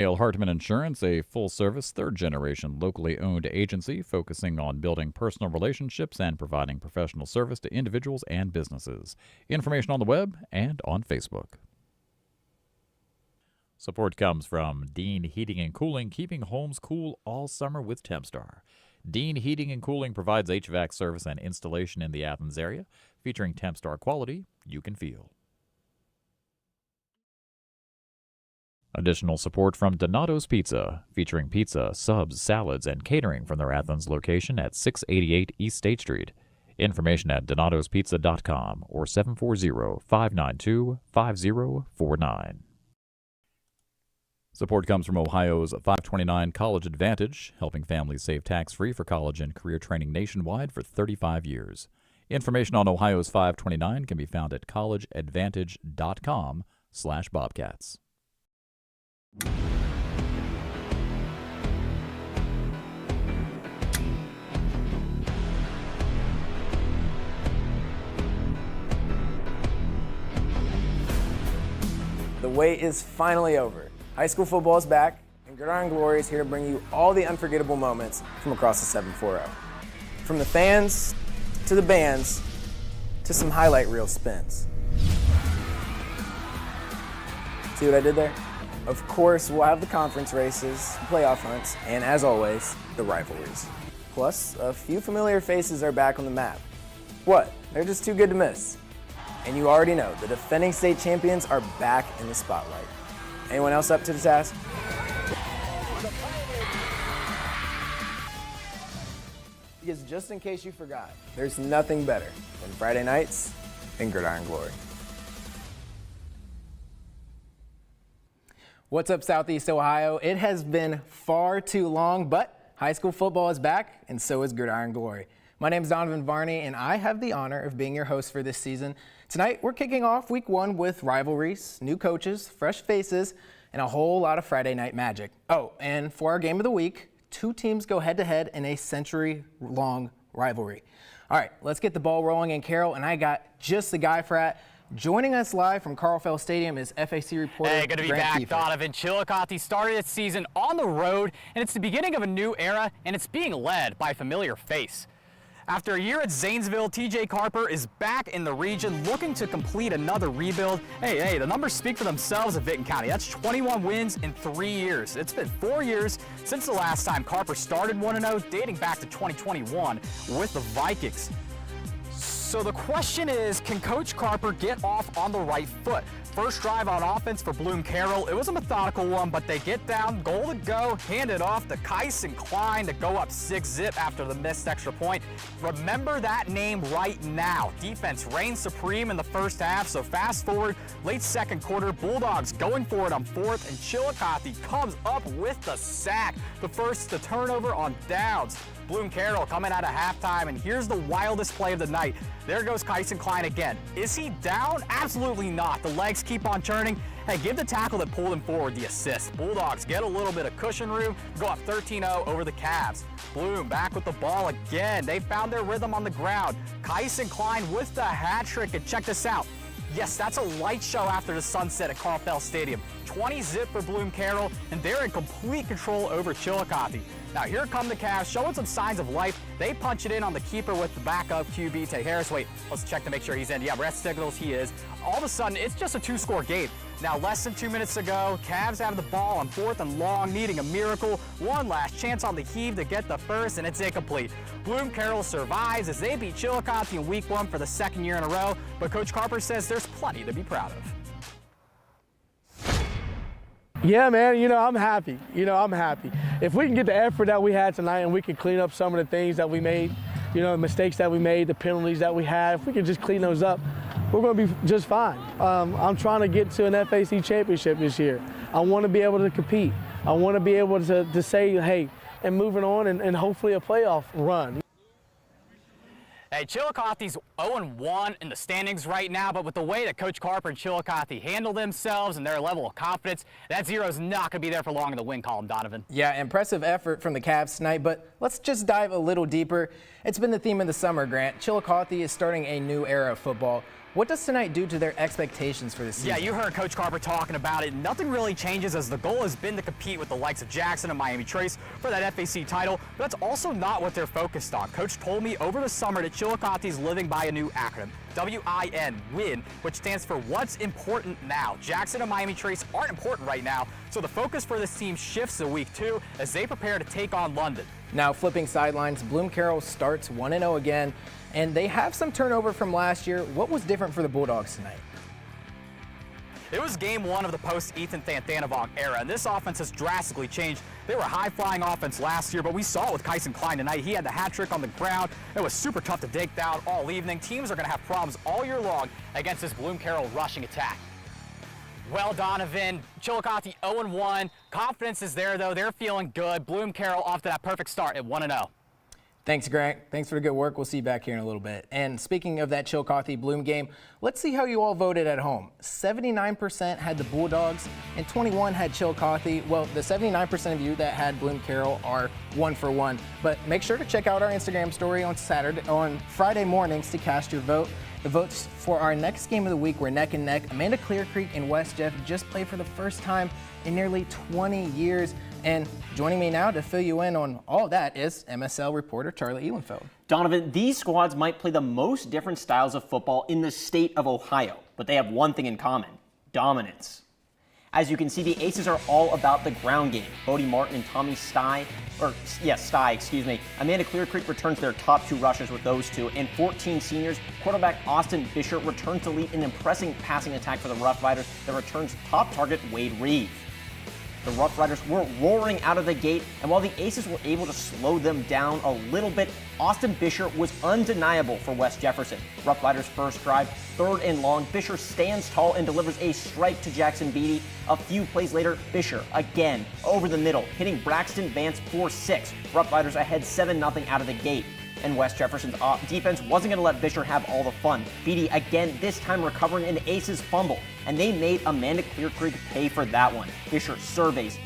Ale Hartman Insurance, a full-service, third-generation, locally owned agency focusing on building personal relationships and providing professional service to individuals and businesses. Information on the web and on Facebook. Support comes from Dean Heating and Cooling, keeping homes cool all summer with Tempstar. Dean Heating and Cooling provides HVAC service and installation in the Athens area, featuring Tempstar quality you can feel. Additional support from Donato's Pizza, featuring pizza, subs, salads, and catering from their Athens location at 688 East State Street. Information at donatospizza.com or 740-592-5049. Support comes from Ohio's 529 College Advantage, helping families save tax-free for college and career training nationwide for 35 years. Information on Ohio's 529 can be found at collegeadvantage.com/Bobcats. The wait is finally over. High school football is back, and Gridiron Glory is here to bring you all the unforgettable moments from across the 740. From the fans, to the bands, to some highlight reel spins. See what I did there? Of course, we'll have the conference races, playoff hunts, and as always, the rivalries. Plus, a few familiar faces are back on the map. What? They're just too good to miss. And you already know, the defending state champions are back in the spotlight. Anyone else up to the task? Because just in case you forgot, there's nothing better than Friday nights in Gridiron Glory. What's up, Southeast Ohio? It has been far too long, but high school football is back, and so is Gridiron Glory. My name is Donovan Varney, and I have the honor of being your host for this season. Tonight, we're kicking off week 1 with rivalries, new coaches, fresh faces, and a whole lot of Friday night magic. Oh, and for our game of the week, 2 teams go head-to-head in a century-long rivalry. All right, let's get the ball rolling. And Carol, and I got just the guy for that. Joining us live from Carlfeld Stadium is FAC reporter Hey, good to be Grant back, Kiefer. Donovan. Chillicothe started its season on the road, and it's the beginning of a new era, and it's being led by a familiar face. After a year at Zanesville, TJ Carper is back in the region looking to complete another rebuild. Hey, the numbers speak for themselves at Vinton County. That's 21 wins in 3 years. It's been 4 years since the last time Carper started 1-0, dating back to 2021 with the Vikings. So the question is, can Coach Carper get off on the right foot? First drive on offense for Bloom Carroll. It was a methodical one, but they get down, goal to go, hand it off to Kyson Klein to go up 6-zip after the missed extra point. Remember that name right now. Defense reigns supreme in the first half, so fast forward, late second quarter, Bulldogs going for it on 4th, and Chillicothe comes up with the sack. The first, the turnover on downs. Bloom Carroll coming out of halftime, and here's the wildest play of the night. There goes Kyson Klein again. Is he down? Absolutely not. The legs keep on turning. Hey, give the tackle that pulled him forward the assist. Bulldogs get a little bit of cushion room, go up 13-0 over the Cavs. Bloom back with the ball again. They found their rhythm on the ground. Kyson Klein with the hat trick, and check this out. Yes, that's a light show after the sunset at Carlfeld Stadium. 20-zip for Bloom Carroll, and they're in complete control over Chillicothe. Now here come the Cavs, showing some signs of life. They punch it in on the keeper with the backup QB, Tay Harris. Wait, let's check to make sure he's in. Yeah, rest signals, he is. All of a sudden, it's just a 2-score game. Now, less than 2 minutes ago, Cavs have the ball on 4th and long, needing a miracle. One last chance on the heave to get the first, and it's incomplete. Bloom Carroll survives as they beat Chillicothe in week 1 for the 2nd year in a row, but Coach Carper says there's plenty to be proud of. Yeah, man, I'm happy. I'm happy. If we can get the effort that we had tonight and we can clean up some of the things that we made, the mistakes that we made, the penalties that we had, if we can just clean those up, we're going to be just fine. I'm trying to get to an FAC championship this year. I want to be able to compete. I want to be able to say, hey, and moving on and hopefully a playoff run. Hey, Chillicothe's 0-1 in the standings right now, but with the way that Coach Carper and Chillicothe handle themselves and their level of confidence, that zero's not going to be there for long in the win column, Donovan. Yeah, impressive effort from the Cavs tonight, but let's just dive a little deeper. It's been the theme of the summer, Grant. Chillicothe is starting a new era of football. What does tonight do to their expectations for this season? Yeah, you heard Coach Carper talking about it. Nothing really changes as the goal has been to compete with the likes of Jackson and Miami Trace for that FAC title, but that's also not what they're focused on. Coach told me over the summer that Chillicothe is living by a new acronym, WIN, WIN, which stands for What's Important Now. Jackson and Miami Trace aren't important right now, so the focus for this team shifts to week 2 as they prepare to take on London. Now flipping sidelines, Bloom Carroll starts 1-0 again, and they have some turnover from last year. What was different for the Bulldogs tonight? It was game 1 of the post-Ethan Thanthanavong era, and this offense has drastically changed. They were a high-flying offense last year, but we saw it with Kyson Klein tonight. He had the hat trick on the ground. It was super tough to dig down all evening. Teams are going to have problems all year long against this Bloom Carroll rushing attack. Well, Donovan, Chillicothe 0-1. Confidence is there, though. They're feeling good. Bloom Carroll off to that perfect start at 1-0. Thanks, Grant. Thanks for the good work. We'll see you back here in a little bit. And speaking of that Chillicothe Bloom game, let's see how you all voted at home. 79% had the Bulldogs and 21% had Chillicothe. Well, the 79% of you that had Bloom Carroll are 1 for 1. But make sure to check out our Instagram story on Friday mornings to cast your vote. The votes for our next game of the week were neck and neck. Amanda Clear Creek and West Jeff just played for the first time in nearly 20 years. And joining me now to fill you in on all of that is MSL reporter Charlie Ehlenfeld. Donovan, these squads might play the most different styles of football in the state of Ohio, but they have one thing in common: dominance. As you can see, the Aces are all about the ground game. Bodie Martin and Tommy Sty, Amanda Clear Creek returns their top 2 rushers with those two, and 14 seniors, quarterback Austin Fisher returns to lead an impressive passing attack for the Rough Riders that returns top target Wade Reeve. The Rough Riders were roaring out of the gate, and while the Aces were able to slow them down a little bit, Austin Fisher was undeniable for West Jefferson. Rough Riders' first drive, 3rd and long, Fisher stands tall and delivers a strike to Jackson Beatty. A few plays later, Fisher again over the middle, hitting Braxton Vance for 6. Rough Riders ahead 7-0 out of the gate. And West Jefferson's defense wasn't going to let Fisher have all the fun. Beatty again, this time recovering an Aces fumble, and they made Amanda Clear Creek pay for that one. Fisher surveys,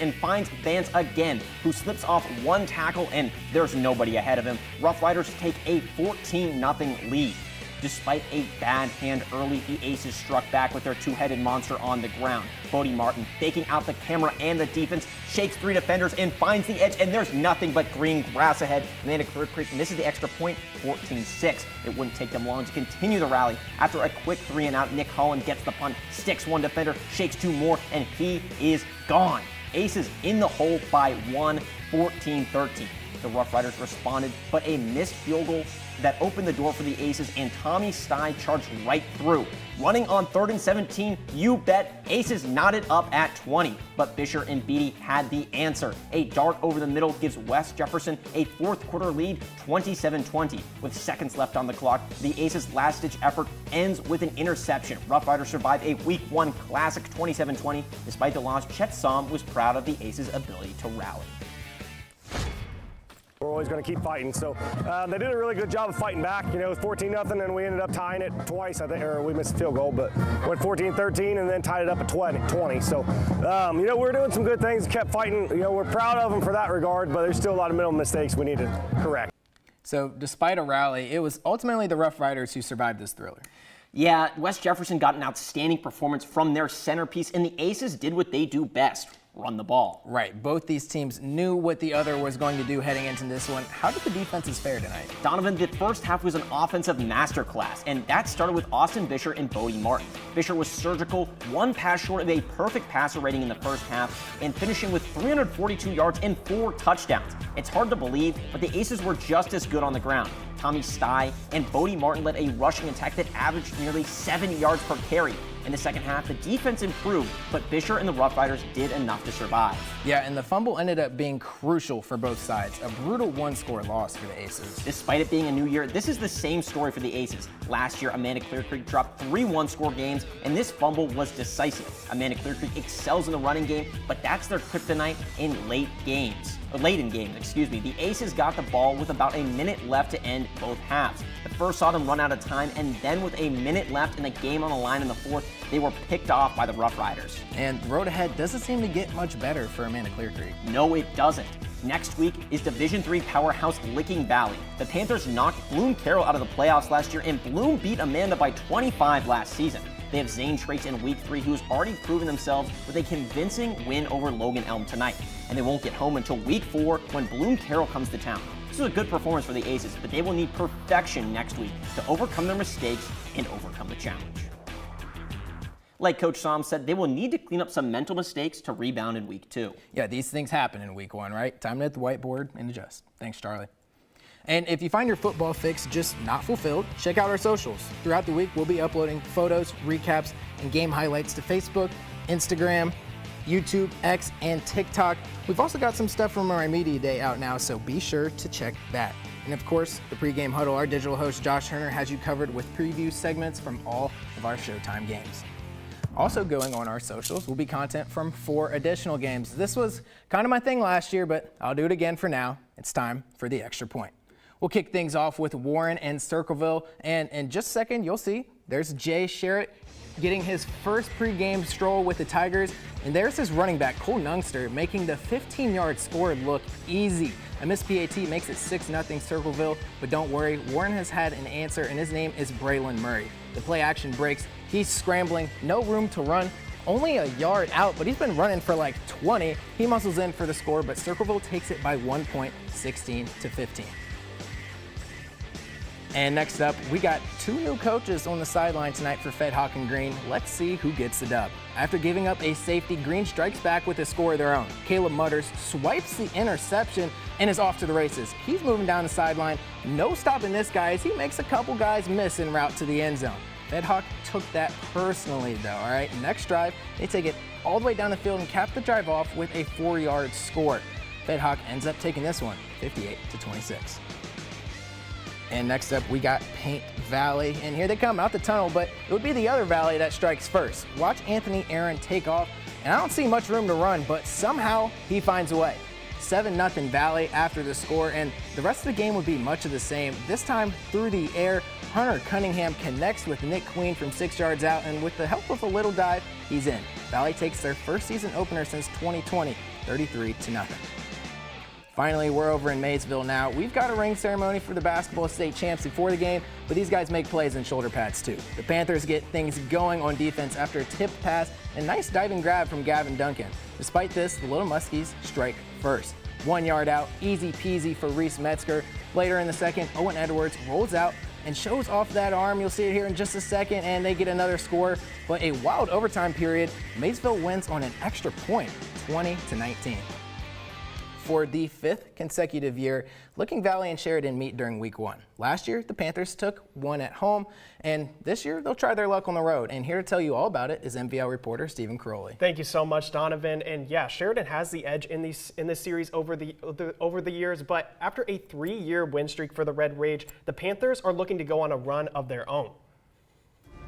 and finds Vance again, who slips off 1 tackle, and there's nobody ahead of him. Rough Riders take a 14-0 lead. Despite a bad hand early, the Aces struck back with their 2-headed monster on the ground. Bodie Martin faking out the camera and the defense, shakes 3 defenders and finds the edge, and there's nothing but green grass ahead. Amanda Clear Creek misses the extra point, 14-6. It wouldn't take them long to continue the rally. After a quick 3-and-out, Nick Holland gets the punt, sticks 1 defender, shakes 2 more, and he is gone. Aces in the hole by 1, 14-13. The Rough Riders responded, but a missed field goal that opened the door for the Aces, and Tommy Sty charged right through. Running on 3rd and 17, you bet, Aces knotted up at 20, but Fisher and Beatty had the answer. A dart over the middle gives West Jefferson a 4th quarter lead, 27-20. With seconds left on the clock, the Aces' last-ditch effort ends with an interception. Rough Riders survive a Week 1 classic 27-20. Despite the loss, Chet Somm was proud of the Aces' ability to rally. We're always going to keep fighting. So they did a really good job of fighting back. You know, it was 14-0, and we ended up tying it twice, I think, or we missed a field goal, but went 14-13 and then tied it up at 20. So, you know, we're doing some good things, kept fighting. You know, we're proud of them for that regard, but there's still a lot of minimum mistakes we need to correct. So despite a rally, it was ultimately the Rough Riders who survived this thriller. Yeah, West Jefferson got an outstanding performance from their centerpiece, and the Aces did what they do best: run the ball. Right. Both these teams knew what the other was going to do heading into this one. How did the defenses fare tonight? Donovan, the first half was an offensive masterclass, and that started with Austin Fisher and Bodie Martin. Fisher was surgical, 1 pass short of a perfect passer rating in the first half, and finishing with 342 yards and 4 touchdowns. It's hard to believe, but the Aces were just as good on the ground. Tommy Sty and Bodie Martin led a rushing attack that averaged nearly 7 yards per carry. In the second half, the defense improved, but Fisher and the Rough Riders did enough to survive. Yeah, and the fumble ended up being crucial for both sides. A brutal 1-score loss for the Aces. Despite it being a new year, this is the same story for the Aces. Last year, Amanda Clear Creek dropped 3 1-score games, and this fumble was decisive. Amanda Clear Creek excels in the running game, but that's their kryptonite in late in games. The Aces got the ball with about a minute left to end both halves. The first saw them run out of time, and then with a minute left and the game on the line in the fourth, they were picked off by the Rough Riders. And the road ahead doesn't seem to get much better for Amanda Clear Creek. No, it doesn't. Next week is Division III powerhouse Licking Valley. The Panthers knocked Bloom Carroll out of the playoffs last year, and Bloom beat Amanda by 25 last season. They have Zane Trace in Week 3, who has already proven themselves with a convincing win over Logan Elm tonight. And they won't get home until Week 4 when Bloom Carroll comes to town. This is a good performance for the Aces, but they will need perfection next week to overcome their mistakes and overcome the challenge. Like Coach Som said, they will need to clean up some mental mistakes to rebound in Week 2. Yeah, these things happen in Week 1, right? Time to hit the whiteboard and adjust. Thanks, Charlie. And if you find your football fix just not fulfilled, check out our socials. Throughout the week, we'll be uploading photos, recaps, and game highlights to Facebook, Instagram, YouTube, X, and TikTok. We've also got some stuff from our Media Day out now, so be sure to check that. And of course, the pregame huddle, our digital host Josh Turner has you covered with preview segments from all of our Showtime games. Also going on our socials will be content from 4 additional games. This was kind of my thing last year, but I'll do it again for now. It's time for the extra point. We'll kick things off with Warren and Circleville, and in just a second, you'll see there's Jay Sherritt getting his first pregame stroll with the Tigers, and there's his running back, Cole Nungster, making the 15-yard score look easy. A missed PAT makes it 6-0 Circleville, but don't worry, Warren has had an answer, and his name is Braylon Murray. The play action breaks, he's scrambling, no room to run, only a yard out, but he's been running for like 20. He muscles in for the score, but Circleville takes it by 1 point, 16-15. And next up, we got 2 new coaches on the sideline tonight for Fed Hawk and Green. Let's see who gets the dub. After giving up a safety, Green strikes back with a score of their own. Caleb Mutters swipes the interception and is off to the races. He's moving down the sideline. No stopping this guy as he makes a couple guys miss en route to the end zone. Fed Hawk took that personally though, all right? Next drive, they take it all the way down the field and cap the drive off with a 4-yard score. Fed Hawk ends up taking this one, 58-26. And next up, we got Paint Valley. And here they come out the tunnel, but it would be the other Valley that strikes first. Watch Anthony Aaron take off, and I don't see much room to run, but somehow he finds a way. 7-0 Valley after the score, and the rest of the game would be much of the same. This time through the air, Hunter Cunningham connects with Nick Queen from 6 yards out, and with the help of a little dive, he's in. Valley takes their first season opener since 2020, 33-0. Finally, we're over in Maysville now. We've got a ring ceremony for the basketball state champs before the game, but these guys make plays in shoulder pads too. The Panthers get things going on defense after a tipped pass and a nice diving grab from Gavin Duncan. Despite this, the Little Muskies strike first. 1 yard out, easy peasy for Reese Metzger. Later in the second, Owen Edwards rolls out and shows off that arm. You'll see it here in just a second, and they get another score. But a wild overtime period, Maysville wins on an extra point, 20-19. For the 5th consecutive year, Licking Valley and Sheridan meet during Week 1. Last year, the Panthers took one at home, and this year they'll try their luck on the road. And here to tell you all about it is MVL reporter Stephen Crowley. Thank you so much, Donovan. And yeah, Sheridan has the edge in this series over the years, but after a 3-year win streak for the Red Rage, the Panthers are looking to go on a run of their own.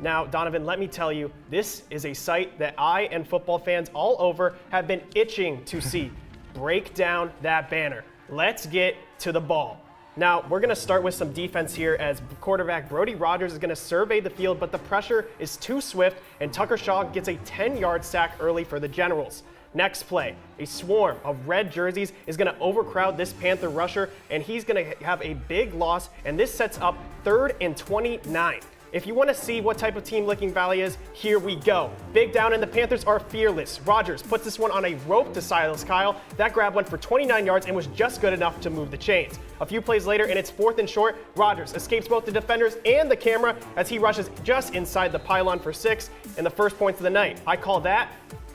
Now, Donovan, let me tell you, this is a sight that I and football fans all over have been itching to see. Break down that banner. Let's get to the ball. Now, we're going to start with some defense here as quarterback Brody Rogers is going to survey the field, but the pressure is too swift, and Tucker Shaw gets a 10-yard sack early for the Generals. Next play, a swarm of red jerseys is going to overcrowd this Panther rusher, and he's going to have a big loss, and this sets up 3rd and 29. If you want to see what type of team Licking Valley is, here we go. Big down, and the Panthers are fearless. Rogers puts this one on a rope to Silas Kyle. That grab went for 29 yards and was just good enough to move the chains. A few plays later, and it's 4th and short. Rogers escapes both the defenders and the camera as he rushes just inside the pylon for 6 and the first points of the night. I call that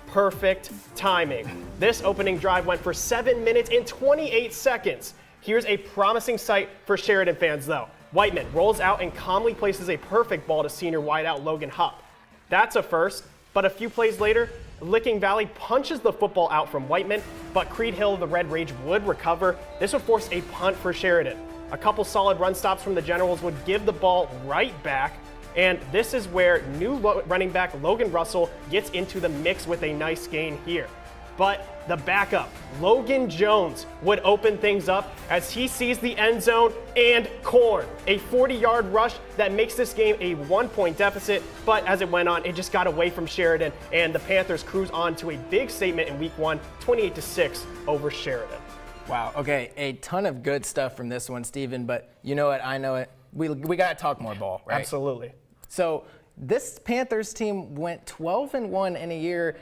perfect timing. This opening drive went for 7 minutes and 28 seconds. Here's a promising sight for Sheridan fans, though. Whiteman rolls out and calmly places a perfect ball to senior wideout Logan Hupp. That's a first, but a few plays later, Licking Valley punches the football out from Whiteman, but Creed Hill of the Red Rage would recover. This would force a punt for Sheridan. A couple solid run stops from the Generals would give the ball right back, and this is where new running back Logan Russell gets into the mix with a nice gain here. But the backup, Logan Jones, would open things up as he sees the end zone and corn. A 40-yard rush that makes this game a 1-point deficit, but as it went on, it just got away from Sheridan, and the Panthers cruise on to a big statement in Week 1, 28-6 over Sheridan. Wow. Okay, a ton of good stuff from this one, Steven, but you know what? I know it. We got to talk more ball, right? Absolutely. So this Panthers team went 12-1 a year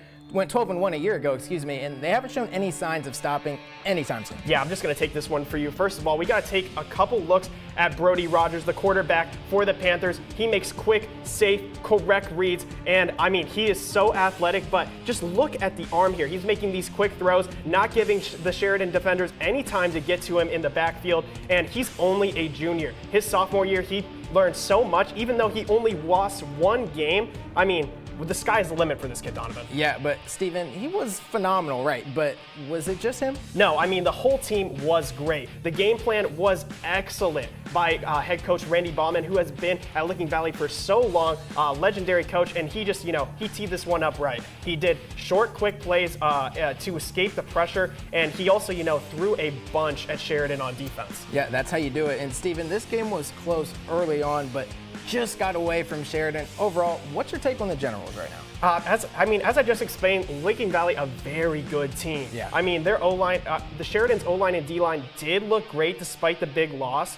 ago, and they haven't shown any signs of stopping anytime soon. Yeah, I'm just going to take this one for you. First of all, we got to take a couple looks at Brody Rogers, the quarterback for the Panthers. He makes quick, safe, correct reads, and I mean, he is so athletic, but just look at the arm here. He's making these quick throws, not giving the Sheridan defenders any time to get to him in the backfield, and he's only a junior. His sophomore year, he learned so much, even though he only lost one game. I mean, the sky's the limit for this kid, Donovan. Yeah, but Steven, he was phenomenal, right? But was it just him? No, I mean, the whole team was great. The game plan was excellent by head coach Randy Bauman, who has been at Licking Valley for so long, legendary coach, and he just, he teed this one up right. He did short, quick plays to escape the pressure, and he also, threw a bunch at Sheridan on defense. Yeah, that's how you do it. And Steven, this game was close early on, but just got away from Sheridan. Overall, what's your take on the Generals right now? As I just explained, Licking Valley, a very good team. Yeah. I mean, their O-line, the Sheridan's O-line and D-line did look great despite the big loss.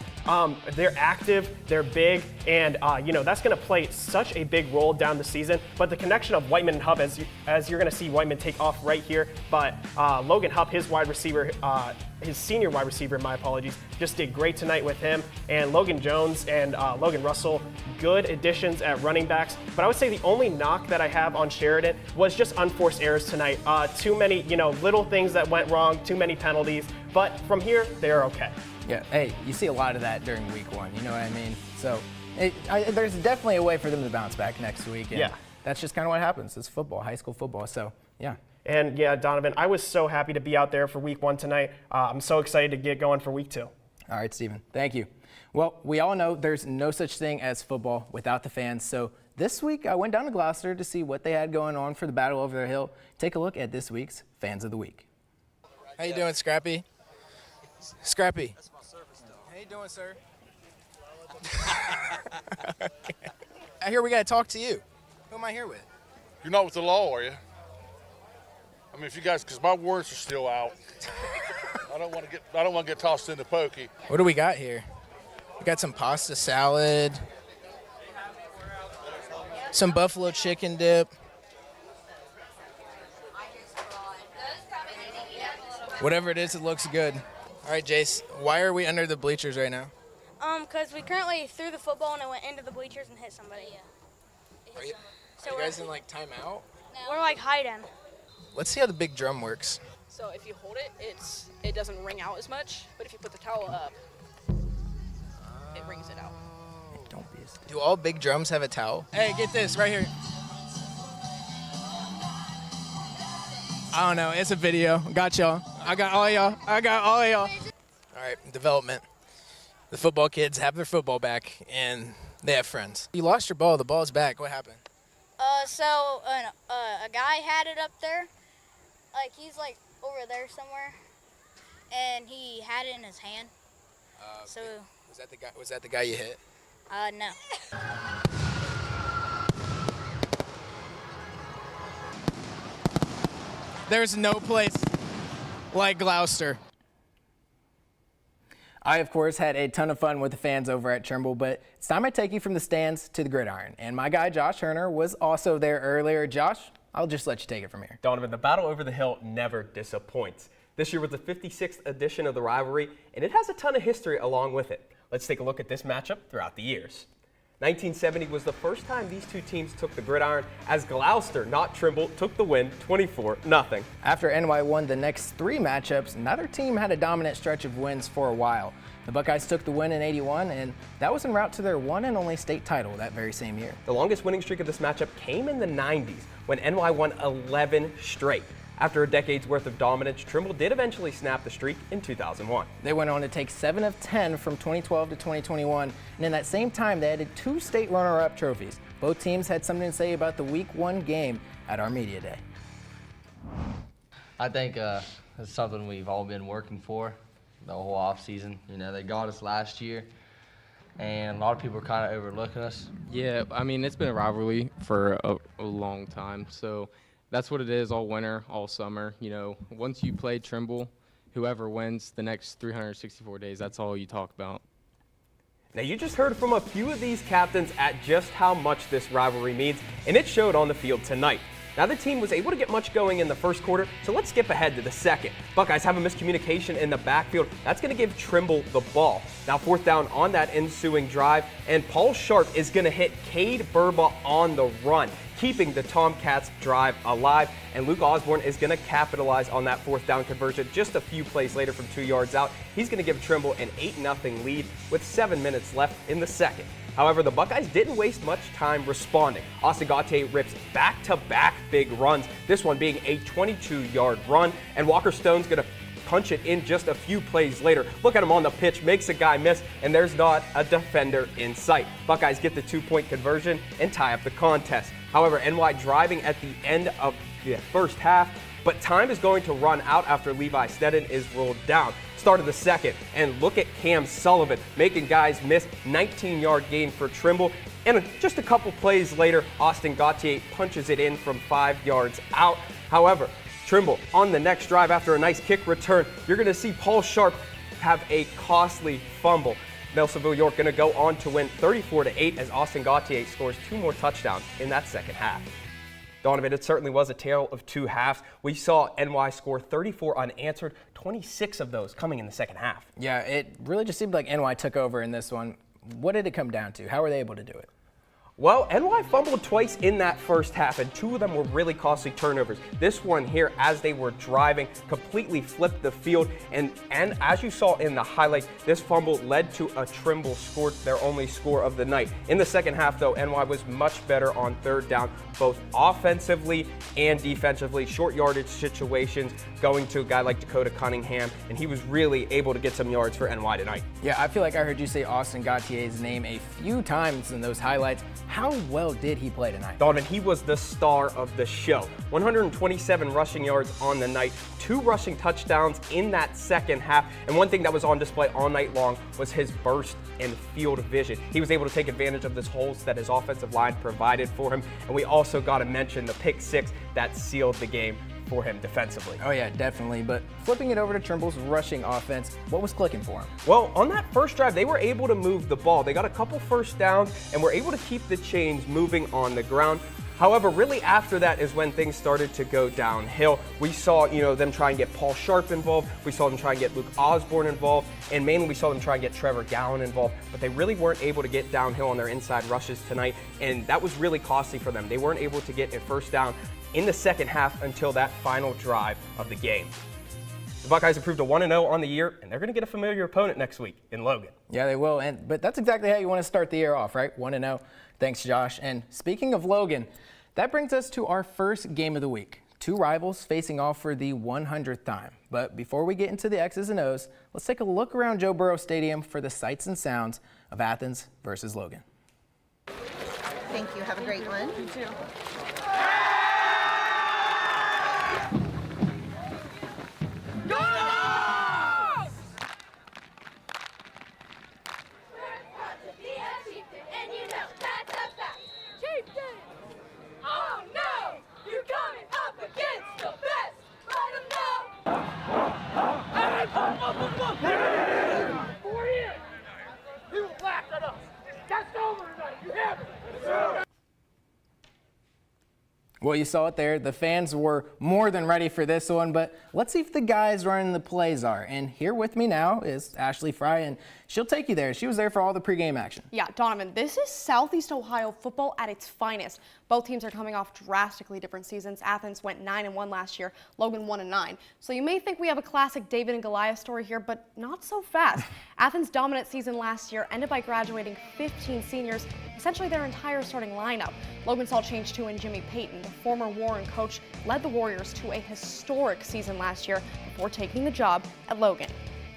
They're active, they're big, and that's going to play such a big role down the season. But the connection of Whiteman and Hubb, as you're going to see Whiteman take off right here, but Logan Hubb, his wide receiver, his senior wide receiver, my apologies, just did great tonight with him. And Logan Jones and Logan Russell, good additions at running backs. But I would say the only knock that I have on Sheridan was just unforced errors tonight. Too many, little things that went wrong, too many penalties. But from here, they're okay. Yeah, hey, you see a lot of that during week one, you know what I mean? So there's definitely a way for them to bounce back next week. And Yeah. That's just kind of what happens. It's football, high school football. So, yeah. And yeah, Donovan, I was so happy to be out there for week one tonight. I'm so excited to get going for week two. All right, Steven, thank you. Well, we all know there's no such thing as football without the fans. So this week I went down to Gloucester to see what they had going on for the battle over the hill. Take a look at this week's Fans of the Week. How you doing, Scrappy? Scrappy. How you doing, sir? I hear we got to talk to you. Who am I here with? You're not with the law, are you? I mean, if you guys, because my warrants are still out. I don't want to get tossed into pokey. What do we got here? We got some pasta salad, some buffalo chicken dip. Whatever it is, it looks good. All right, Jace, why are we under the bleachers right now? Because we currently threw the football and it went into the bleachers and hit somebody. Yeah. Are you guys in like timeout? We're like hiding. Let's see how the big drum works. So if you hold it, it doesn't ring out as much, but if you put the towel up, it rings it out. Don't be a stick. Do all big drums have a towel? Hey, get this right here. I don't know. It's a video. Got y'all. I got all y'all. All right, development. The football kids have their football back, and they have friends. You lost your ball. The ball's back. What happened? So a guy had it up there, like he's like over there somewhere, and he had it in his hand. So was that the guy you hit? No. There's no place like Gloucester. I, of course, had a ton of fun with the fans over at Trimble, but it's time I take you from the stands to the gridiron. And my guy, Josh Herner, was also there earlier. Josh, I'll just let you take it from here. Donovan, the battle over the hill never disappoints. This year was the 56th edition of the rivalry, and it has a ton of history along with it. Let's take a look at this matchup throughout the years. 1970 was the first time these two teams took the gridiron, as Gloucester, not Trimble, took the win 24-0. After NY won the next three matchups, neither team had a dominant stretch of wins for a while. The Buckeyes took the win in '81, and that was en route to their one and only state title that very same year. The longest winning streak of this matchup came in the 90s, when NY won 11 straight. After a decade's worth of dominance, Trimble did eventually snap the streak in 2001. They went on to take 7 of 10 from 2012 to 2021, and in that same time, they added 2 state runner-up trophies. Both teams had something to say about the Week 1 game at our Media Day. I think it's something we've all been working for the whole offseason. You know, they got us last year, and a lot of people are kind of overlooking us. Yeah, I mean, it's been a rivalry for a long time, so that's what it is all winter, all summer. You know, once you play Trimble, whoever wins the next 364 days, that's all you talk about. Now, you just heard from a few of these captains at just how much this rivalry means, and it showed on the field tonight. Now, the team was able to get much going in the first quarter, so let's skip ahead to the second. Buckeyes have a miscommunication in the backfield. That's going to give Trimble the ball. Now, 4th down on that ensuing drive, and Paul Sharp is going to hit Cade Burba on the run, keeping the Tomcats drive alive, and Luke Osborne is going to capitalize on that 4th down conversion just a few plays later from 2 yards out. He's going to give Trimble an 8-0 lead with 7 minutes left in the second. However, the Buckeyes didn't waste much time responding. Austin Gauthier rips back-to-back big runs, this one being a 22-yard run, and Walker Stone's going to punch it in just a few plays later. Look at him on the pitch, makes a guy miss, and there's not a defender in sight. Buckeyes get the 2-point conversion and tie up the contest. However, NY driving at the end of the first half, but time is going to run out after Levi Sneddon is ruled down. Start of the second, and look at Cam Sullivan making guys miss. 19-yard gain for Trimble, and just a couple plays later, Austin Gauthier punches it in from 5 yards out. However, Trimble on the next drive after a nice kick return, you're going to see Paul Sharp have a costly fumble. Nelsonville York going to go on to win 34-8 as Austin Gauthier scores 2 more touchdowns in that second half. Donovan, it certainly was a tale of 2 halves. We saw NY score 34 unanswered, 26 of those coming in the second half. Yeah, it really just seemed like NY took over in this one. What did it come down to? How were they able to do it? Well, NY fumbled twice in that first half, and 2 of them were really costly turnovers. This one here, as they were driving, completely flipped the field, and as you saw in the highlight, this fumble led to a Trimble score, their only score of the night. In the second half, though, NY was much better on 3rd down, both offensively and defensively. Short yardage situations going to a guy like Dakota Cunningham, and he was really able to get some yards for NY tonight. Yeah, I feel like I heard you say Austin Gauthier's name a few times in those highlights. How well did he play tonight? Donovan, he was the star of the show. 127 rushing yards on the night, 2 rushing touchdowns in that second half, and one thing that was on display all night long was his burst and field vision. He was able to take advantage of this holes that his offensive line provided for him, and we also got to mention the pick 6 that sealed the game for him defensively. Oh yeah, definitely. But flipping it over to Trimble's rushing offense, what was clicking for him? Well, on that first drive, they were able to move the ball. They got a couple first downs and were able to keep the chains moving on the ground. However, really after that is when things started to go downhill. We saw, them try and get Paul Sharp involved. We saw them try and get Luke Osborne involved. And mainly we saw them try and get Trevor Gallen involved. But they really weren't able to get downhill on their inside rushes tonight. And that was really costly for them. They weren't able to get a first down in the second half until that final drive of the game. The Buckeyes improved to 1-0 on the year, and they're going to get a familiar opponent next week in Logan. Yeah, they will. But that's exactly how you want to start the year off, right? 1-0. Thanks, Josh. And speaking of Logan, that brings us to our first game of the week. 2 rivals facing off for the 100th time. But before we get into the X's and O's, let's take a look around Joe Burrow Stadium for the sights and sounds of Athens versus Logan. Thank you. Have a great one. You too. Well, you saw it there. The fans were more than ready for this one, but let's see if the guys running the plays are. And here with me now is Ashley Fry, and she'll take you there. She was there for all the pregame action. Yeah, Donovan, this is Southeast Ohio football at its finest. Both teams are coming off drastically different seasons. Athens went 9-1 last year, Logan 1-9. So you may think we have a classic David and Goliath story here, but not so fast. Athens' dominant season last year ended by graduating 15 seniors, essentially their entire starting lineup. Logan saw change too in Jimmy Payton. The former Warren coach led the Warriors to a historic season last year before taking the job at Logan.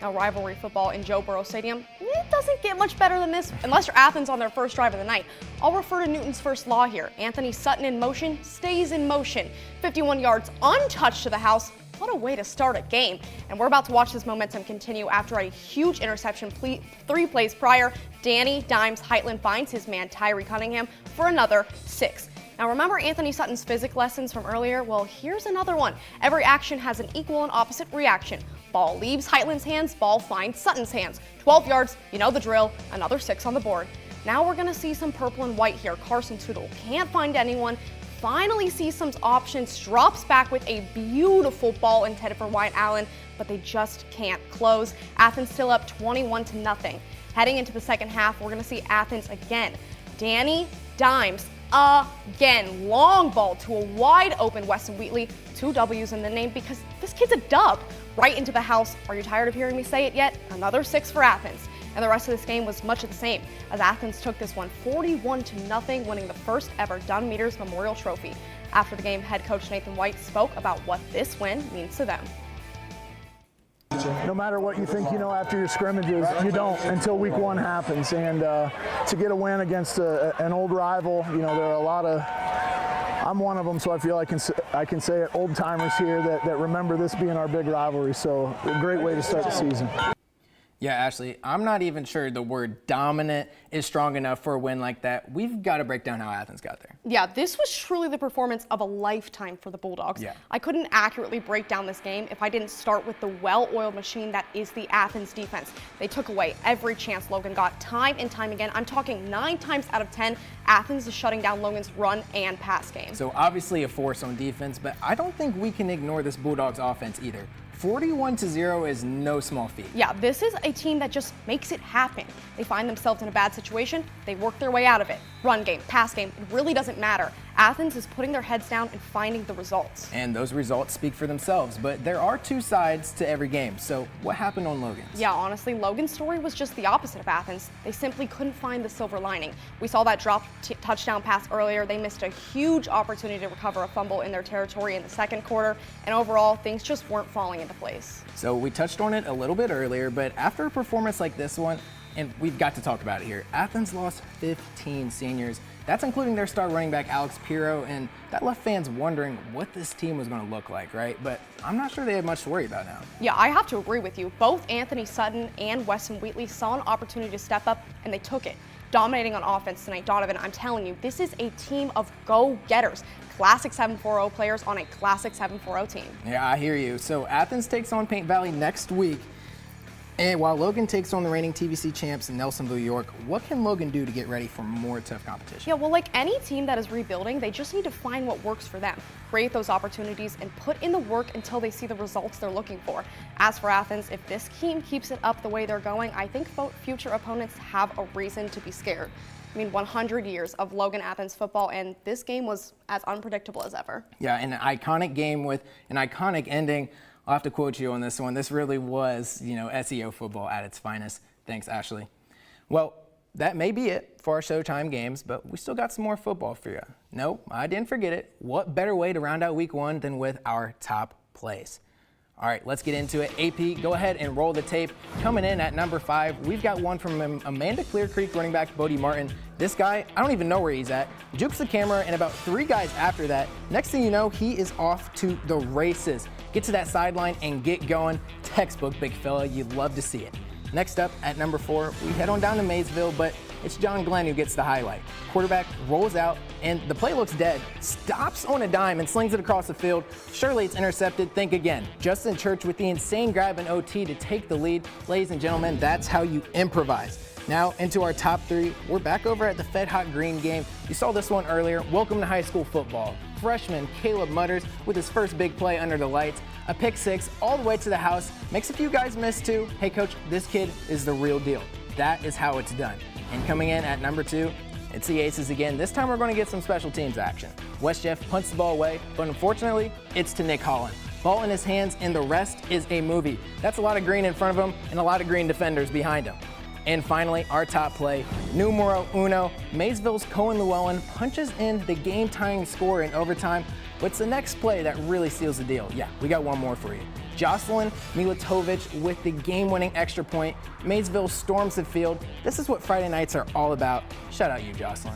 Now, rivalry football in Joe Burrow Stadium, it doesn't get much better than this unless you're Athens on their first drive of the night. I'll refer to Newton's first law here. Anthony Sutton in motion stays in motion. 51 yards untouched to the house. What a way to start a game. And we're about to watch this momentum continue after a huge interception 3 plays prior. Danny Dimes Heitland finds his man Tyree Cunningham for another 6. Now remember Anthony Sutton's physics lessons from earlier? Well, here's another one. Every action has an equal and opposite reaction. Ball leaves Heitland's hands, ball finds Sutton's hands. 12 yards, you know the drill, another 6 on the board. Now we're gonna see some purple and white here. Carson Tootle can't find anyone. Finally sees some options, drops back with a beautiful ball intended for Wyatt Allen, but they just can't close. Athens still up 21-0. Heading into the second half, we're gonna see Athens again. Danny Dimes again. Long ball to a wide open Weston Wheatley. 2 W's in the name because this kid's a dub. Right into the house. Are you tired of hearing me say it yet? Another 6 for Athens. And the rest of this game was much of the same, as Athens took this one 41-0, winning the first ever Dunn Meters Memorial Trophy. After the game, head coach Nathan White spoke about what this win means to them. No matter what you think you know after your scrimmages, you don't until week 1 happens. And to get a win against an old rival, you know, there are a lot of, I'm one of them, so I feel I can say it, old timers here that remember this being our big rivalry. So a great way to start the season. Yeah, Ashley, I'm not even sure the word dominant is strong enough for a win like that. We've got to break down how Athens got there. Yeah, this was truly the performance of a lifetime for the Bulldogs. Yeah. I couldn't accurately break down this game if I didn't start with the well-oiled machine that is the Athens defense. They took away every chance Logan got time and time again. I'm talking 9 times out of 10, Athens is shutting down Logan's run and pass game. So obviously a force on defense, but I don't think we can ignore this Bulldogs offense either. 41-0 is no small feat. Yeah, this is a team that just makes it happen. They find themselves in a bad situation, they work their way out of it. Run game, pass game, it really doesn't matter. Athens is putting their heads down and finding the results. And those results speak for themselves, but there are 2 sides to every game. So what happened on Logan's? Yeah, honestly, Logan's story was just the opposite of Athens. They simply couldn't find the silver lining. We saw that drop touchdown pass earlier. They missed a huge opportunity to recover a fumble in their territory in the second quarter, and overall, things just weren't falling into place. So we touched on it a little bit earlier, but after a performance like this one, and we've got to talk about it here, Athens lost 15 seniors. That's including their star running back, Alex Pirro, and that left fans wondering what this team was going to look like, right? But I'm not sure they had much to worry about now. Yeah, I have to agree with you. Both Anthony Sutton and Weston Wheatley saw an opportunity to step up, and they took it. Dominating on offense tonight, Donovan, I'm telling you, this is a team of go-getters. Classic 7-4-0 players on a classic 7-4-0 team. Yeah, I hear you. So Athens takes on Paint Valley next week. And while Logan takes on the reigning TVC champs in Nelsonville, York, what can Logan do to get ready for more tough competition? Yeah, well, like any team that is rebuilding, they just need to find what works for them, create those opportunities, and put in the work until they see the results they're looking for. As for Athens, if this team keeps it up the way they're going, I think future opponents have a reason to be scared. I mean, 100 years of Logan-Athens football, and this game was as unpredictable as ever. Yeah, an iconic game with an iconic ending. I'll have to quote you on this one. This really was, SEO football at its finest. Thanks, Ashley. Well, that may be it for our Showtime games, but we still got some more football for you. No, I didn't forget it. What better way to round out week 1 than with our top plays? All right, let's get into it. AP, go ahead and roll the tape. Coming in at number 5, we've got one from Amanda Clear Creek running back Bodie Martin. This guy, I don't even know where he's at. Jukes the camera, and about 3 guys after that. Next thing you know, he is off to the races. Get to that sideline and get going. Textbook, big fella. You'd love to see it. Next up at number 4, we head on down to Maysville, but it's John Glenn who gets the highlight. Quarterback rolls out, and the play looks dead. Stops on a dime and slings it across the field. Surely it's intercepted. Think again. Justin Church with the insane grab in OT to take the lead. Ladies and gentlemen, that's how you improvise. Now into our top 3. We're back over at the Fed Hot Green game. You saw this one earlier. Welcome to high school football. Freshman Caleb Mutters with his first big play under the lights. A pick 6 all the way to the house. Makes a few guys miss too. Hey coach, this kid is the real deal. That is how it's done. And coming in at number 2, it's the Aces again. This time we're going to get some special teams action. West Jeff punts the ball away, but unfortunately, it's to Nick Holland. Ball in his hands, and the rest is a movie. That's a lot of green in front of him and a lot of green defenders behind him. And finally, our top play, numero uno, Maysville's Cohen Llewellyn punches in the game-tying score in overtime. What's the next play that really seals the deal? Yeah, we got one more for you. Jocelyn Milatovic with the game-winning extra point. Maysville storms the field. This is what Friday nights are all about. Shout out you, Jocelyn.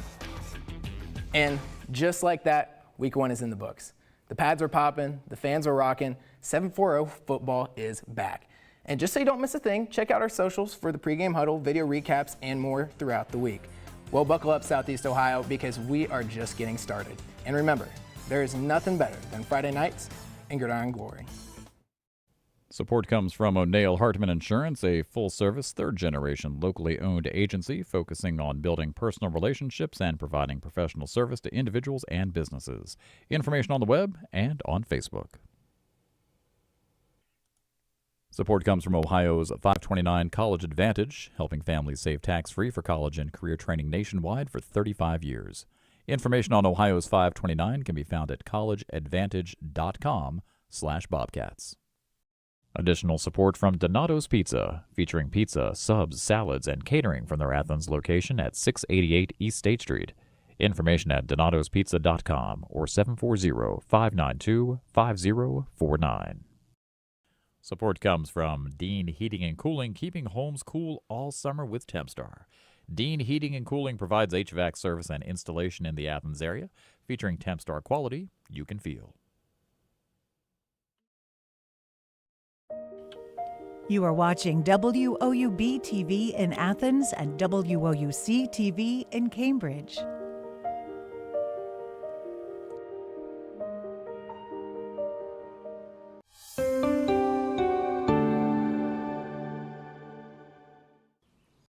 And just like that, week 1 is in the books. The pads are popping, the fans are rocking. 7-4-0 football is back. And just so you don't miss a thing, check out our socials for the pregame huddle, video recaps, and more throughout the week. Well, buckle up, Southeast Ohio, because we are just getting started. And remember, there is nothing better than Friday nights in Gridiron Glory. Support comes from O'Neill Hartman Insurance, a full-service, third-generation, locally owned agency focusing on building personal relationships and providing professional service to individuals and businesses. Information on the web and on Facebook. Support comes from Ohio's 529 College Advantage, helping families save tax-free for college and career training nationwide for 35 years. Information on Ohio's 529 can be found at collegeadvantage.com/Bobcats. Additional support from Donato's Pizza, featuring pizza, subs, salads, and catering from their Athens location at 688 East State Street. Information at donatospizza.com or 740-592-5049. Support comes from Dean Heating and Cooling, keeping homes cool all summer with Tempstar. Dean Heating and Cooling provides HVAC service and installation in the Athens area, featuring Tempstar quality you can feel. You are watching WOUB TV in Athens and WOUC TV in Cambridge.